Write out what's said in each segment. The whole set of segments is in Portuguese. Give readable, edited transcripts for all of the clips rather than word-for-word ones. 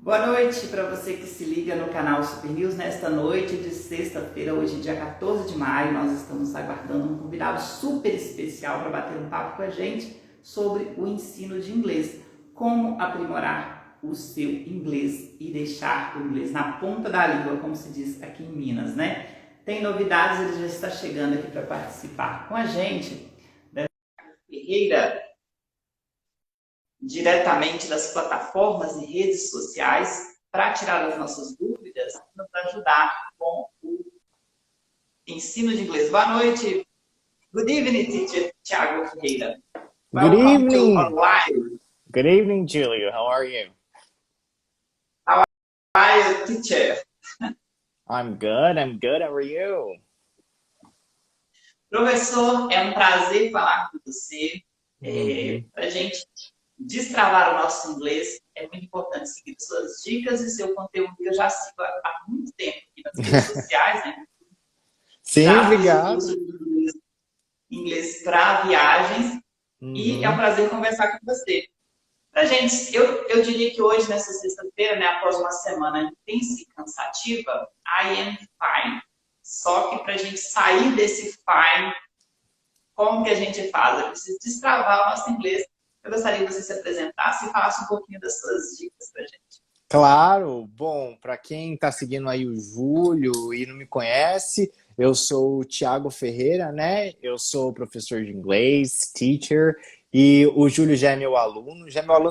Boa noite para você que se liga no canal Super News nesta noite de sexta-feira, hoje dia 14 de maio. Nós estamos aguardando um convidado super especial para bater um papo com a gente sobre o ensino de inglês. Como aprimorar o seu inglês e deixar o inglês na ponta da língua, como se diz aqui em Minas, né? Tem novidades, ele já está chegando aqui para participar com a gente. Ferreira, diretamente das plataformas e redes sociais, para tirar as nossas dúvidas, nos ajudar com o ensino de inglês. Boa noite. Good evening, teacher Thiago Ferreira. Good Welcome to our evening. live. Good evening, Julio. How are you? How are you, teacher? I'm good. I'm good. How are you? Professor, é um prazer falar com você. Uhum. Para a gente destravar o nosso inglês, é muito importante seguir suas dicas e seu conteúdo, que eu já sigo há muito tempo aqui nas redes sociais, né? Sim, Já fiz o obrigado. curso de inglês para viagens e é um Uhum. prazer conversar com você. Pra gente, eu diria que hoje, nessa sexta-feira, né, após uma semana intensa e cansativa, I am fine. Só que para a gente sair desse fine, como que a gente faz? Eu preciso destravar o nosso inglês. Eu gostaria que você se apresentasse e falasse um pouquinho das suas dicas para a gente. Claro. Bom, para quem está seguindo aí o Júlio e não me conhece, eu sou o Thiago Ferreira, né? Eu sou professor de inglês, teacher, e o Júlio já é meu aluno,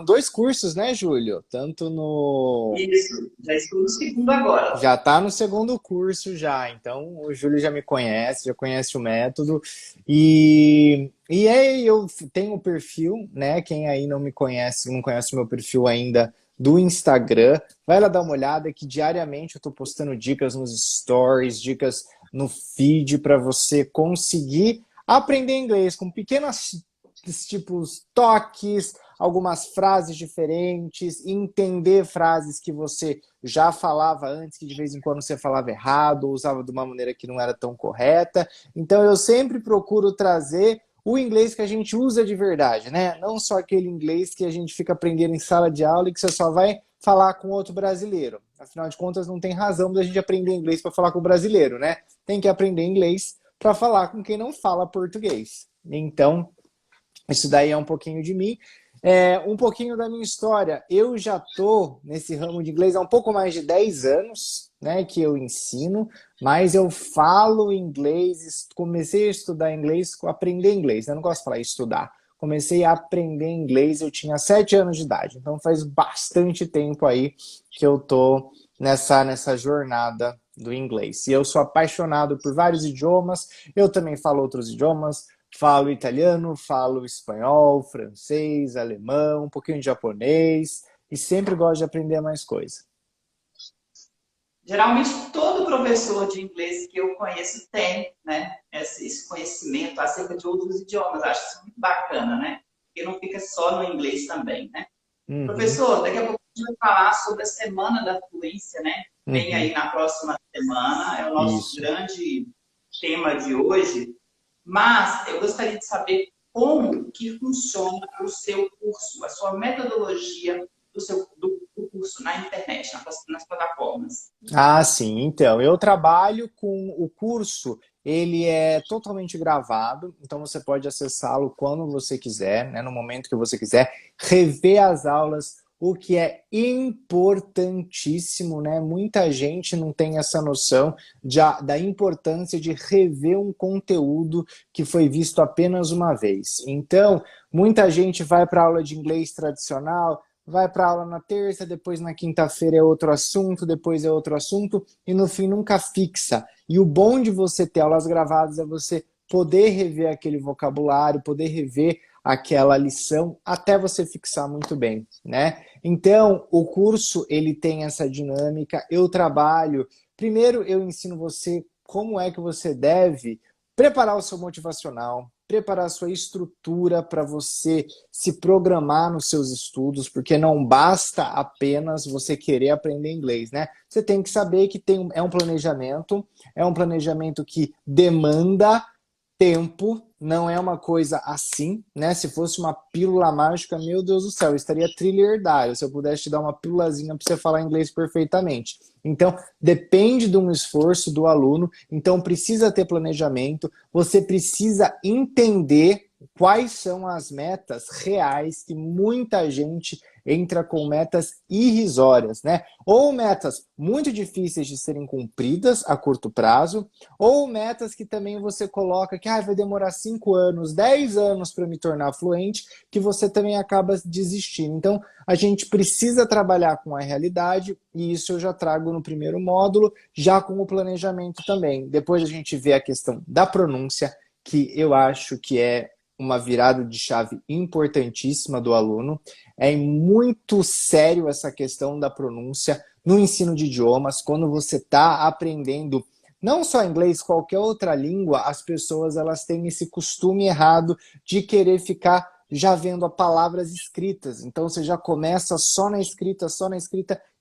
dois cursos, né, Júlio? Tanto no Isso, já estou no segundo agora. Já está no segundo curso já, então o Júlio já me conhece, já conhece o método. E aí eu tenho o perfil, né? Quem aí não me conhece, não conhece o meu perfil ainda do Instagram, vai lá dar uma olhada que diariamente eu estou postando dicas nos stories, dicas no feed para você conseguir aprender inglês com pequenos tipos toques, algumas frases diferentes, entender frases que você já falava antes, que de vez em quando você falava errado, ou usava de uma maneira que não era tão correta. Então eu sempre procuro trazer o inglês que a gente usa de verdade, né? Não só aquele inglês que a gente fica aprendendo em sala de aula e que você só vai falar com outro brasileiro. Afinal de contas, não tem razão da gente aprender inglês para falar com o brasileiro, né? Tem que aprender inglês para falar com quem não fala português. Então, isso daí é um pouquinho de mim. Um pouquinho da minha história. Eu já tô nesse ramo de inglês há um pouco mais de 10 anos, né, que eu ensino, mas eu falo inglês, comecei a estudar inglês, aprender inglês, né? Eu não gosto de falar estudar. Comecei a aprender inglês, eu tinha 7 anos de idade, então faz bastante tempo aí que eu tô nessa jornada do inglês. E eu sou apaixonado por vários idiomas, eu também falo outros idiomas, falo italiano, falo espanhol, francês, alemão, um pouquinho de japonês e sempre gosto de aprender mais coisa. Geralmente, todo professor de inglês que eu conheço tem, né, esse conhecimento acerca de outros idiomas. Acho isso muito bacana, né? Porque não fica só no inglês também, né? Uhum, Professor, daqui a pouco a gente vai falar sobre a Semana da Fluência, né? Vem uhum, aí na próxima semana, é o nosso isso. grande tema de hoje. Mas eu gostaria de saber como que funciona o seu curso, a sua metodologia do curso na internet, nas plataformas. Ah, sim. Então, eu trabalho com o curso, ele é totalmente gravado, então você pode acessá-lo quando você quiser, né, no momento que você quiser, rever as aulas, o que é importantíssimo, né? Muita gente não tem essa noção da importância de rever um conteúdo que foi visto apenas uma vez. Então, muita gente vai para a aula de inglês tradicional, vai para aula na terça, depois na quinta-feira é outro assunto, depois é outro assunto, e no fim nunca fixa. E o bom de você ter aulas gravadas é você poder rever aquele vocabulário, poder rever aquela lição até você fixar muito bem, né? Então, o curso ele tem essa dinâmica, eu trabalho, primeiro eu ensino você como é que você deve preparar o seu motivacional, preparar a sua estrutura para você se programar nos seus estudos, porque não basta apenas você querer aprender inglês, né? Você tem que saber que é um planejamento que demanda tempo, não é uma coisa assim, né? Se fosse uma pílula mágica, meu Deus do céu, eu estaria trilhardário se eu pudesse te dar uma pílulazinha para você falar inglês perfeitamente. Então, depende de um esforço do aluno, então precisa ter planejamento, você precisa entender quais são as metas reais que muita gente entra com metas irrisórias, né? Ou metas muito difíceis de serem cumpridas a curto prazo, ou metas que também você coloca que vai demorar 5 anos, 10 anos para me tornar fluente, que você também acaba desistindo. Então, a gente precisa trabalhar com a realidade, e isso eu já trago no primeiro módulo, já com o planejamento também. Depois a gente vê a questão da pronúncia, que eu acho que é uma virada de chave importantíssima do aluno. É muito sério essa questão da pronúncia no ensino de idiomas, quando você está aprendendo não só inglês, qualquer outra língua, as pessoas elas têm esse costume errado de querer ficar já vendo as palavras escritas. Então você já começa só na escrita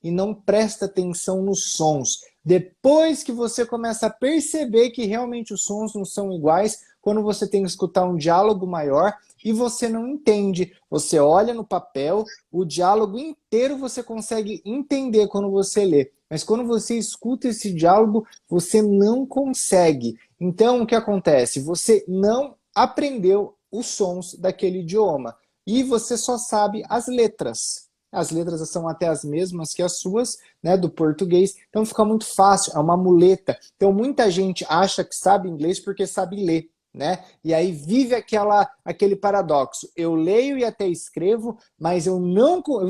e não presta atenção nos sons. Depois que você começa a perceber que realmente os sons não são iguais, quando você tem que escutar um diálogo maior e você não entende. Você olha no papel, o diálogo inteiro você consegue entender quando você lê. Mas quando você escuta esse diálogo, você não consegue. Então, o que acontece? Você não aprendeu os sons daquele idioma. E você só sabe as letras. As letras são até as mesmas que as suas, né, do português. Então fica muito fácil, é uma muleta. Então muita gente acha que sabe inglês porque sabe ler, né? E aí vive aquele paradoxo. Eu leio e até escrevo, mas eu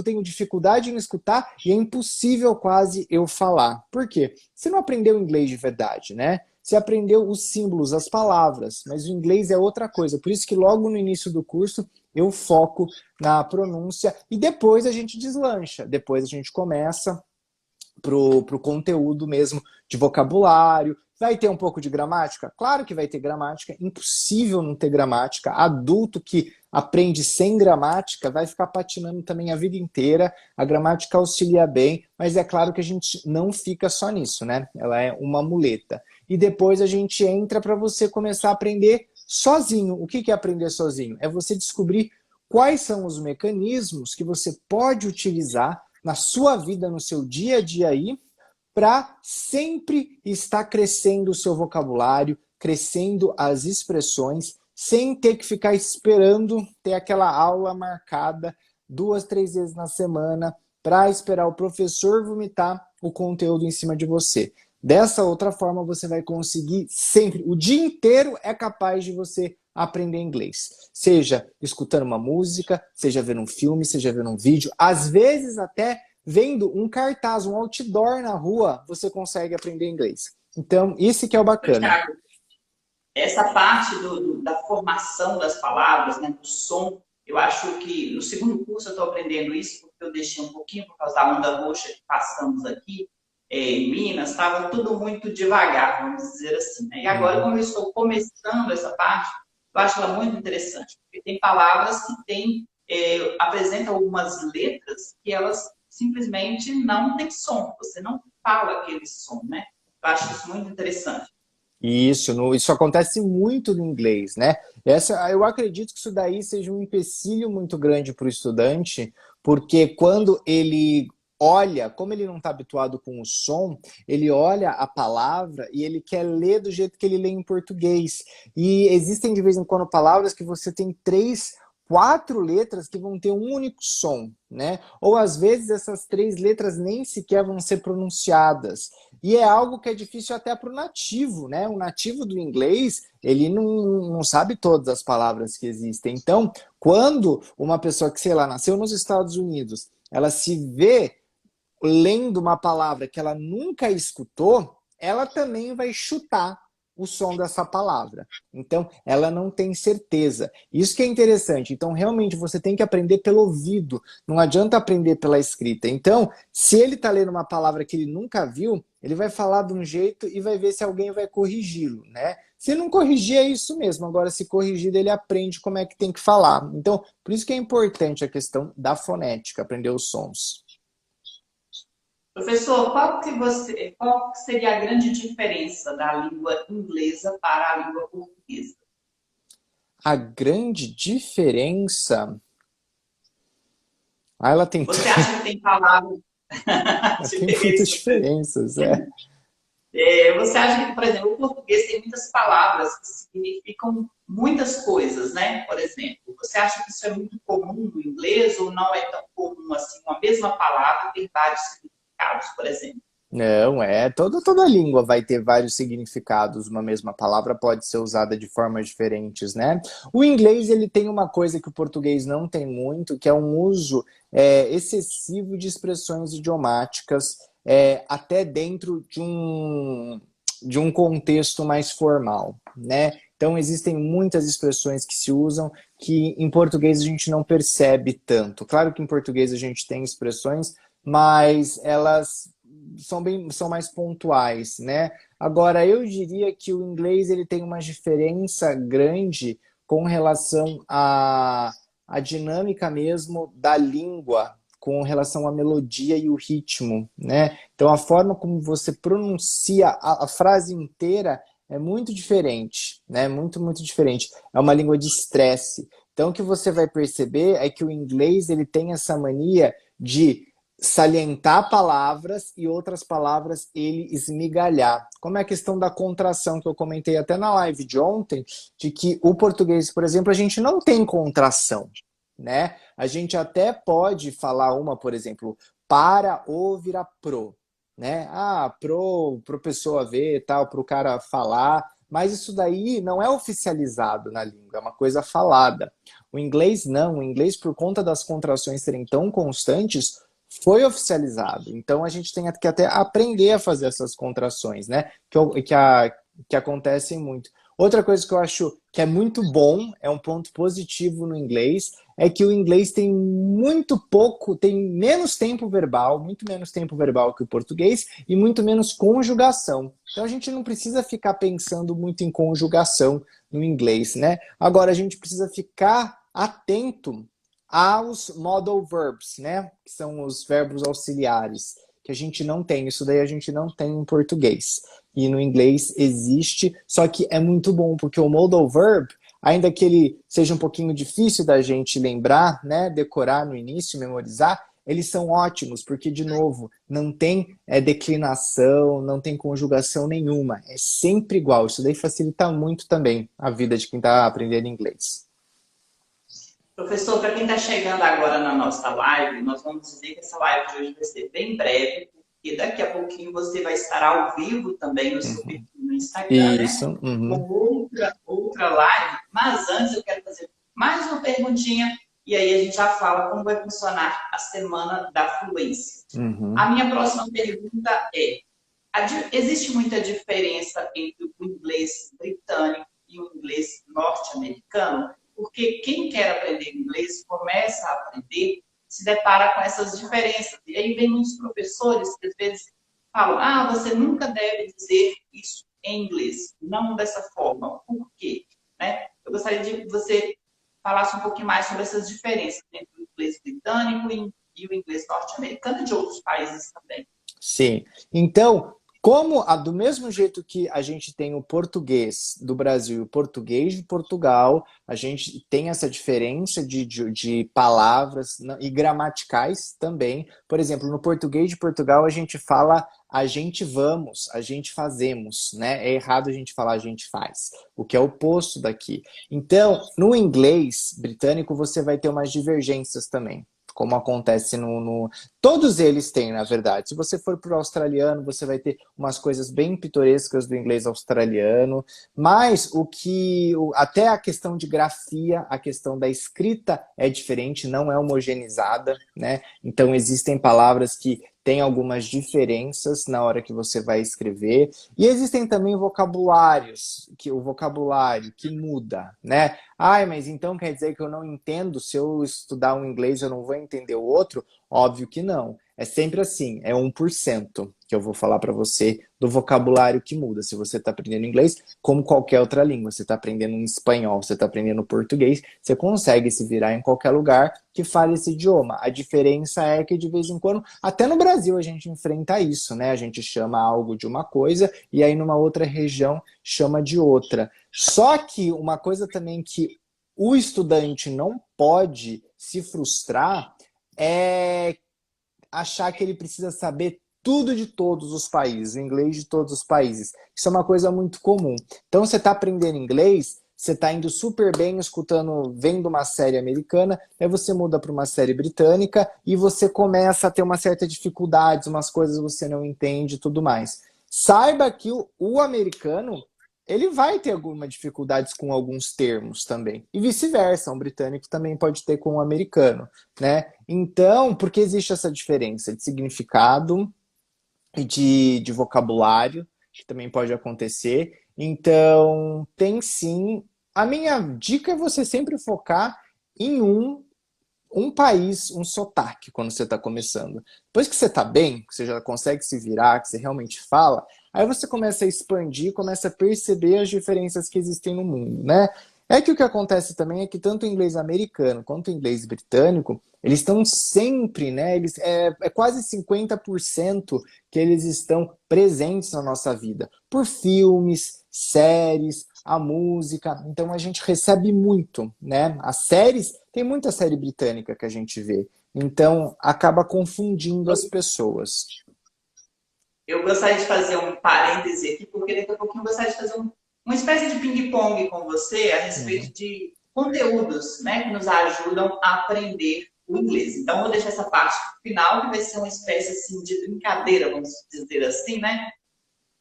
tenho dificuldade em escutar e é impossível quase eu falar. Por quê? Você não aprendeu inglês de verdade, né? Você aprendeu os símbolos, as palavras, mas o inglês é outra coisa. Por isso que logo no início do curso eu foco na pronúncia e depois a gente deslancha. Depois a gente começa pro conteúdo mesmo de vocabulário. Vai ter um pouco de gramática? Claro que vai ter gramática, impossível não ter gramática. Adulto que aprende sem gramática vai ficar patinando também a vida inteira. A gramática auxilia bem, mas é claro que a gente não fica só nisso, né? Ela é uma muleta. E depois a gente entra para você começar a aprender sozinho. O que é aprender sozinho? É você descobrir quais são os mecanismos que você pode utilizar na sua vida, no seu dia a dia aí, para sempre estar crescendo o seu vocabulário, crescendo as expressões, sem ter que ficar esperando ter aquela aula marcada 2, 3 vezes na semana para esperar o professor vomitar o conteúdo em cima de você. Dessa outra forma, você vai conseguir sempre, o dia inteiro é capaz de você aprender inglês. Seja escutando uma música, seja vendo um filme, seja vendo um vídeo, às vezes até vendo um cartaz, um outdoor na rua, você consegue aprender inglês. Então, isso que é o bacana. Thiago, essa parte da formação das palavras, né, do som, eu acho que no segundo curso eu estou aprendendo isso, porque eu deixei um pouquinho por causa da onda roxa que passamos aqui em Minas, estava tudo muito devagar, vamos dizer assim. Né? E agora, como eu estou começando essa parte, eu acho ela muito interessante, porque tem palavras que apresentam algumas letras que elas simplesmente não têm som, você não fala aquele som, né? Eu acho isso muito interessante. Isso acontece muito no inglês, né? Eu acredito que isso daí seja um empecilho muito grande para o estudante, porque quando ele olha, como ele não está habituado com o som, ele olha a palavra e ele quer ler do jeito que ele lê em português. E existem de vez em quando palavras que você tem 3, 4 letras que vão ter um único som, né? Ou às vezes essas 3 letras nem sequer vão ser pronunciadas. E é algo que é difícil até para o nativo, né? O nativo do inglês, ele não sabe todas as palavras que existem. Então, quando uma pessoa que, sei lá, nasceu nos Estados Unidos, ela se vê lendo uma palavra que ela nunca escutou, ela também vai chutar o som dessa palavra. Então, ela não tem certeza. Isso que é interessante. Então, realmente, você tem que aprender pelo ouvido. Não adianta aprender pela escrita. Então, se ele está lendo uma palavra que ele nunca viu, ele vai falar de um jeito e vai ver se alguém vai corrigi-lo, né? Se não corrigir, é isso mesmo. Agora, se corrigir, ele aprende como é que tem que falar. Então, por isso que é importante a questão da fonética, aprender os sons. Professor, qual que seria a grande diferença da língua inglesa para a língua portuguesa? A grande diferença... Ah, ela tem, Você acha que tem palavras... ela Te tem peguei de muitas surpresa. diferenças, é. Você acha que, por exemplo, o português tem muitas palavras que significam muitas coisas, né? Por exemplo, você acha que isso é muito comum no inglês ou não é tão comum assim? Uma mesma palavra tem vários significados, por exemplo. Não, toda língua vai ter vários significados. Uma mesma palavra pode ser usada de formas diferentes, né? O inglês, ele tem uma coisa que o português não tem muito, que é um uso excessivo de expressões idiomáticas, até dentro de um contexto mais formal, né? Então, existem muitas expressões que se usam que em português a gente não percebe tanto. Claro que em português a gente tem expressões, mas elas são mais pontuais, né? Agora, eu diria que o inglês ele tem uma diferença grande com relação à dinâmica mesmo da língua, com relação à melodia e o ritmo, né? Então, a forma como você pronuncia a frase inteira é muito diferente, né? Muito, muito diferente. É uma língua de estresse. Então, o que você vai perceber é que o inglês ele tem essa mania de salientar palavras e outras palavras ele esmigalhar. Como é a questão da contração que eu comentei até na live de ontem, de que o português, por exemplo, a gente não tem contração, né? A gente até pode falar uma, por exemplo, para ou virar pro, né? Ah, pro pessoa ver, tal, pro cara falar, mas isso daí não é oficializado na língua, é uma coisa falada. O inglês não, o inglês por conta das contrações serem tão constantes, foi oficializado. Então a gente tem que até aprender a fazer essas contrações, né? Que acontecem muito. Outra coisa que eu acho que é muito bom, é um ponto positivo no inglês, é que o inglês tem muito pouco, tem menos tempo verbal, muito menos tempo verbal que o português e muito menos conjugação. Então a gente não precisa ficar pensando muito em conjugação no inglês, né? Agora a gente precisa ficar atento aos modal verbs, né? Que são os verbos auxiliares, que a gente não tem. Isso daí a gente não tem em português. E no inglês existe, só que é muito bom, porque o modal verb, ainda que ele seja um pouquinho difícil da gente lembrar, né? Decorar no início, memorizar, eles são ótimos, porque, de novo, não tem declinação, não tem conjugação nenhuma. É sempre igual. Isso daí facilita muito também a vida de quem está aprendendo inglês. Professor, para quem está chegando agora na nossa live, nós vamos dizer que essa live de hoje vai ser bem breve, porque daqui a pouquinho você vai estar ao vivo também no seu perfil no Instagram, né? Isso. Com Uhum. outra live. Mas antes eu quero fazer mais uma perguntinha e aí a gente já fala como vai funcionar a Semana da Fluência. A Uhum. minha próxima pergunta é: existe muita diferença entre o inglês britânico e o inglês norte-americano? Porque quem quer aprender inglês começa a aprender, se depara com essas diferenças. E aí vem uns professores que às vezes falam: ah, você nunca deve dizer isso em inglês, não dessa forma. Por quê? Né? Eu gostaria de que você falasse um pouquinho mais sobre essas diferenças entre o inglês britânico e o inglês norte-americano e de outros países também. Sim. Então, do mesmo jeito que a gente tem o português do Brasil e o português de Portugal, a gente tem essa diferença de palavras e gramaticais também. Por exemplo, no português de Portugal a gente fala a gente vamos, a gente fazemos, né? É errado a gente falar a gente faz, o que é o oposto daqui. Então, no inglês britânico você vai ter umas divergências também. Como acontece todos eles têm, na verdade. Se você for para o australiano, você vai ter umas coisas bem pitorescas do inglês australiano, mas até a questão de grafia, a questão da escrita é diferente, não é homogeneizada, né? Então existem palavras que têm algumas diferenças na hora que você vai escrever, e existem também o vocabulário que muda, né? Ai, mas então quer dizer que eu não entendo, se eu estudar um inglês eu não vou entender o outro? Óbvio que não. É sempre assim, é 1% que eu vou falar para você do vocabulário que muda. Se você está aprendendo inglês, como qualquer outra língua, você está aprendendo um espanhol, você está aprendendo português, você consegue se virar em qualquer lugar que fale esse idioma. A diferença é que de vez em quando, até no Brasil a gente enfrenta isso, né? A gente chama algo de uma coisa e aí numa outra região chama de outra. Só que uma coisa também que o estudante não pode se frustrar é achar que ele precisa saber tudo de todos os países, o inglês de todos os países. Isso é uma coisa muito comum. Então, você está aprendendo inglês, você está indo super bem escutando, vendo uma série americana, aí você muda para uma série britânica e você começa a ter uma certa dificuldade, umas coisas você não entende e tudo mais. Saiba que o americano, ele vai ter algumas dificuldades com alguns termos também. E vice-versa, um britânico também pode ter com o americano, né? Então, porque existe essa diferença de significado e de vocabulário, que também pode acontecer. Então, tem sim. A minha dica é você sempre focar em um país, um sotaque, quando você está começando. Depois que você está bem, que você já consegue se virar, que você realmente fala, aí você começa a expandir, começa a perceber as diferenças que existem no mundo, né? É que o que acontece também é que tanto o inglês americano quanto o inglês britânico, eles estão sempre, né? É quase 50% que eles estão presentes na nossa vida. Por filmes, séries, a música. Então a gente recebe muito, né? As séries, tem muita série britânica que a gente vê. Então acaba confundindo as pessoas. Eu gostaria de fazer um parêntese aqui, porque daqui a pouquinho eu gostaria de fazer uma espécie de ping-pong com você a respeito de conteúdos, né, que nos ajudam a aprender o inglês. Então, eu vou deixar essa parte final, que vai ser uma espécie assim, de brincadeira, vamos dizer assim, né?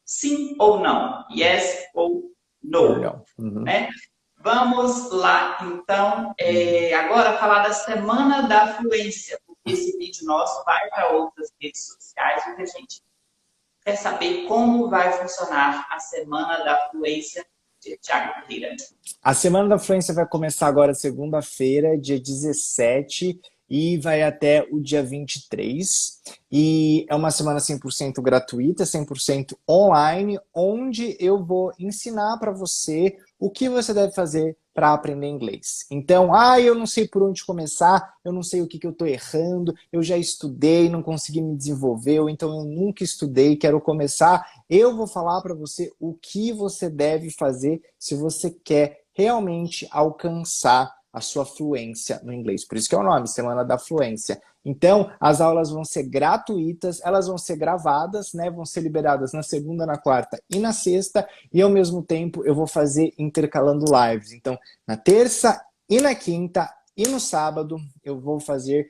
Sim ou não? Yes ou no? Não. Uhum. Né? Vamos lá, então, agora falar da Semana da Fluência, porque esse vídeo nosso vai para outras redes sociais, porque a gente quer saber como vai funcionar a Semana da Fluência de Thiago Ferreira. A Semana da Fluência vai começar agora segunda-feira, dia 17, e vai até o dia 23. E é uma semana 100% gratuita, 100% online, onde eu vou ensinar para você o que você deve fazer para aprender inglês. Então, eu não sei por onde começar, eu não sei o que eu estou errando, eu já estudei, não consegui me desenvolver, ou então eu nunca estudei, quero começar. Eu vou falar para você o que você deve fazer se você quer realmente alcançar a sua fluência no inglês. Por isso que é o nome, Semana da Fluência. Então, as aulas vão ser gratuitas, elas vão ser gravadas, né? Vão ser liberadas na segunda, na quarta e na sexta, e ao mesmo tempo eu vou fazer intercalando lives. Então, na terça e na quinta e no sábado eu vou fazer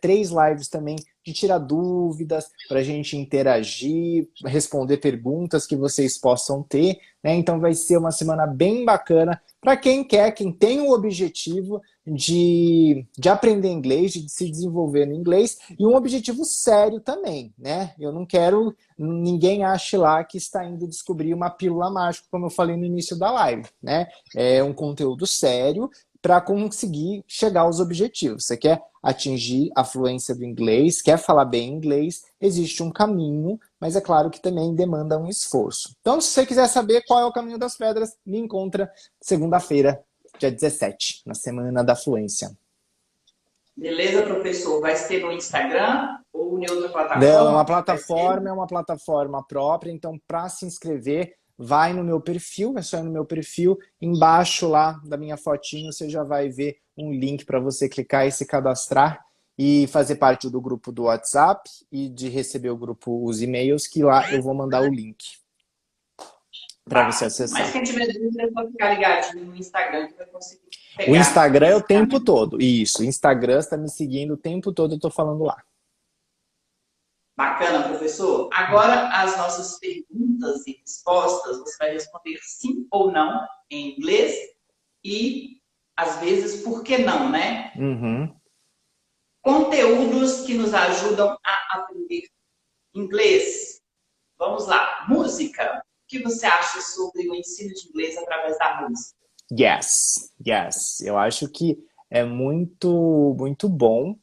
3 lives também de tirar dúvidas, para a gente interagir, responder perguntas que vocês possam ter, né? Então vai ser uma semana bem bacana para quem quer, quem tem o objetivo de aprender inglês, de se desenvolver no inglês, e um objetivo sério também, né? Eu não quero ninguém ache lá que está indo descobrir uma pílula mágica, como eu falei no início da live, né? É um conteúdo sério para conseguir chegar aos objetivos. Você quer atingir a fluência do inglês, quer falar bem inglês, existe um caminho, mas é claro que também demanda um esforço. Então, se você quiser saber qual é o caminho das pedras, me encontra segunda-feira, dia 17, na Semana da Fluência. Beleza, professor? Vai ser no Instagram ou em outra plataforma? Não, é uma plataforma própria, então para se inscrever, vai no meu perfil, é só ir no meu perfil, embaixo lá da minha fotinho, você já vai ver um link para você clicar e se cadastrar e fazer parte do grupo do WhatsApp e de receber o grupo, os e-mails, que lá eu vou mandar o link para você acessar. Mas quem tiver dúvida, é só ficar ligadinho no Instagram que vai conseguir pegar. O Instagram é o tempo todo, isso. O Instagram está me seguindo o tempo todo, eu estou falando lá. Bacana, professor. Agora, as nossas perguntas e respostas, você vai responder sim ou não em inglês e, às vezes, por que não, né? Uhum. Conteúdos que nos ajudam a aprender inglês. Vamos lá. Música. O que você acha sobre o ensino de inglês através da música? Yes. Eu acho que é muito, muito bom.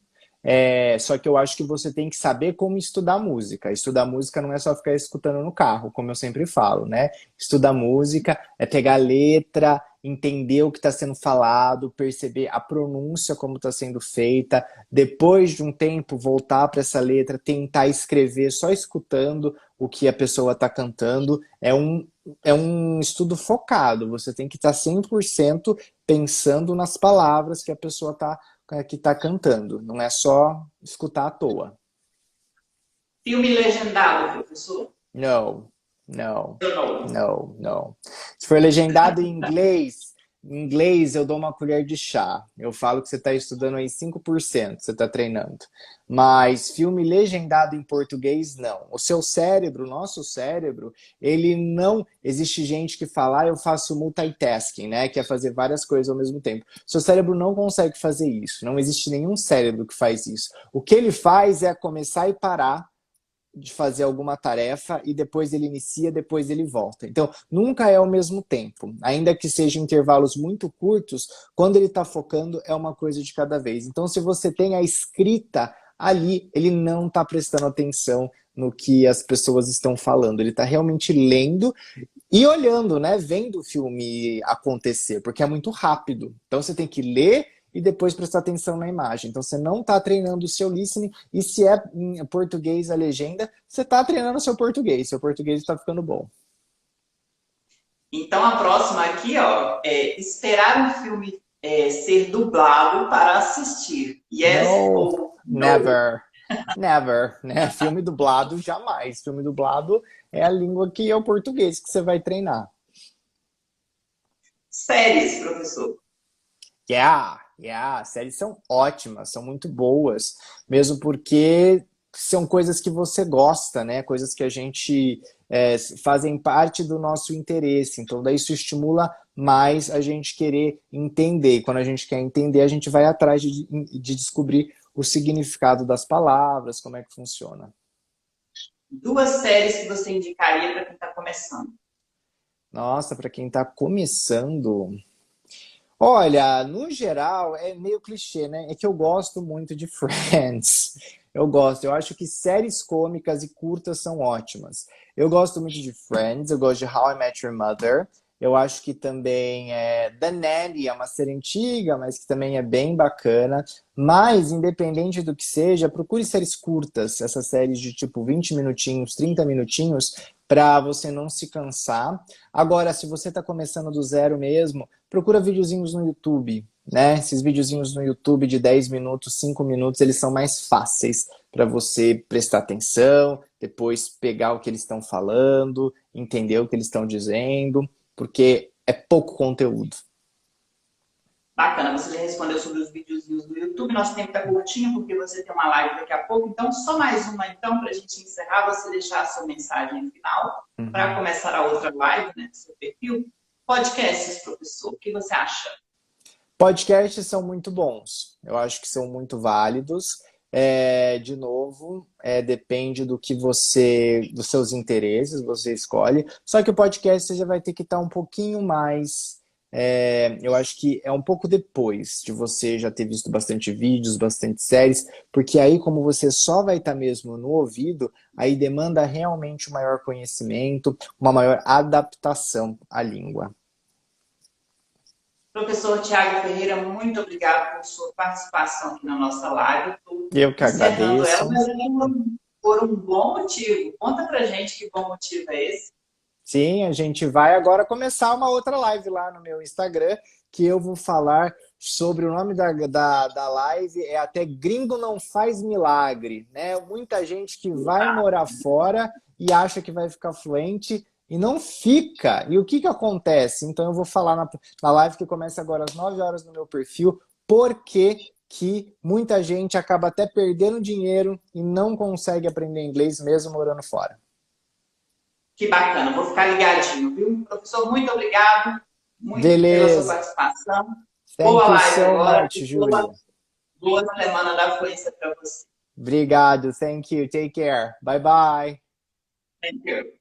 Só que eu acho que você tem que saber como estudar música. Estudar música não é só ficar escutando no carro, como eu sempre falo, né? Estudar música é pegar letra, entender o que está sendo falado, perceber a pronúncia como está sendo feita, depois de um tempo voltar para essa letra, tentar escrever só escutando o que a pessoa está cantando. É um estudo focado, você tem que estar 100% pensando nas palavras que a pessoa que tá cantando, não é só escutar à toa. Filme legendado, professor? Não, não, Eu não. não, não. Se for legendado em inglês eu dou uma colher de chá. Eu falo que você está estudando aí 5%, você está treinando. Mas filme legendado em português, não. O seu cérebro, o nosso cérebro, ele não... Existe gente que fala, eu faço multitasking, né? Que é fazer várias coisas ao mesmo tempo. Seu cérebro não consegue fazer isso. Não existe nenhum cérebro que faz isso. O que ele faz é começar e parar de fazer alguma tarefa e depois ele inicia, depois ele volta. Então, nunca é ao mesmo tempo. Ainda que sejam intervalos muito curtos, quando ele está focando, é uma coisa de cada vez. Então, se você tem a escrita ali, ele não está prestando atenção no que as pessoas estão falando. Ele está realmente lendo e olhando, né? Vendo o filme acontecer, porque é muito rápido. Então, você tem que ler e depois prestar atenção na imagem. Então, você não está treinando o seu listening, e se é em português a legenda, você está treinando o seu português está ficando bom. Então, a próxima aqui, ó, é esperar um filme ser dublado para assistir. Yes No, ou no? never, never, né? Filme dublado, jamais. Filme dublado é a língua que é o português que você vai treinar. Séries, professor? Yeah, as séries são ótimas, são muito boas, mesmo porque são coisas que você gosta, né? Coisas que a gente fazem parte do nosso interesse. Então, daí isso estimula mais a gente querer entender. E quando a gente quer entender, a gente vai atrás de descobrir o significado das palavras, como é que funciona. Duas séries que você indicaria para quem está começando? Nossa, para quem está começando. Olha, no geral, é meio clichê, né? É que eu gosto muito de Friends. Eu gosto, eu acho que séries cômicas e curtas são ótimas. Eu gosto muito de Friends, eu gosto de How I Met Your Mother. Eu acho que também The Nanny é uma série antiga, mas que também é bem bacana. Mas, independente do que seja, procure séries curtas, essas séries de tipo 20 minutinhos, 30 minutinhos, para você não se cansar. Agora, se você está começando do zero mesmo, procura videozinhos no YouTube, né? Esses videozinhos no YouTube de 10 minutos, 5 minutos, eles são mais fáceis para você prestar atenção, depois pegar o que eles estão falando, entender o que eles estão dizendo, porque é pouco conteúdo. Bacana, você já respondeu sobre os videozinhos do YouTube. Nosso tempo está curtinho, porque você tem uma live daqui a pouco. Então, só mais uma, então, para a gente encerrar, você deixar a sua mensagem final para começar a outra live, né, do seu perfil. Podcasts, professor, o que você acha? Podcasts são muito bons. Eu acho que são muito válidos. De novo, depende do que dos seus interesses, você escolhe. Só que o podcast você já vai ter que estar um pouquinho mais. Eu acho que é um pouco depois de você já ter visto bastante vídeos, bastante séries, porque aí, como você só vai estar mesmo no ouvido, aí demanda realmente um maior conhecimento, uma maior adaptação à língua. Professor Tiago Ferreira, muito obrigado por sua participação aqui na nossa live. Estou Eu que encerrando ela, agradeço. mas por um bom motivo. Conta pra gente que bom motivo é esse. Sim, a gente vai agora começar uma outra live lá no meu Instagram, que eu vou falar sobre o nome da live, é até Gringo Não Faz Milagre, né? Muita gente que vai morar fora e acha que vai ficar fluente e não fica. E o que acontece? Então eu vou falar na live que começa agora às 9 horas no meu perfil, porque que muita gente acaba até perdendo dinheiro e não consegue aprender inglês mesmo morando fora. Que bacana, vou ficar ligadinho, viu? Professor, muito obrigado pela sua Beleza. participação. Thank Boa you live so agora much, e Júlio. boa semana da fluência para você. Obrigado. Thank you. Take care. Bye bye. Thank you.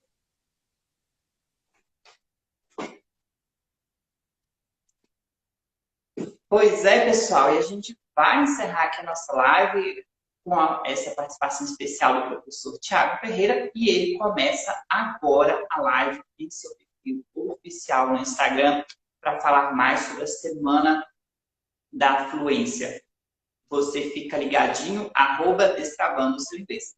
Pois é, pessoal, e a gente vai encerrar aqui a nossa live com essa participação especial do professor Tiago Ferreira, e ele começa agora a live em seu perfil oficial no Instagram. para falar mais sobre a Semana da Fluência. Você fica ligadinho, @destravando o seu inglês.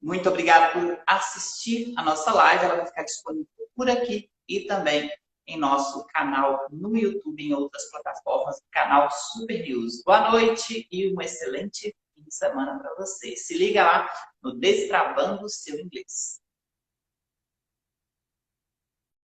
Muito obrigado por assistir a nossa live. Ela vai ficar disponível por aqui e também em nosso canal no YouTube e em outras plataformas, canal Super News. Boa noite e um excelente fim de semana para você. Se liga lá no Destravando o seu inglês.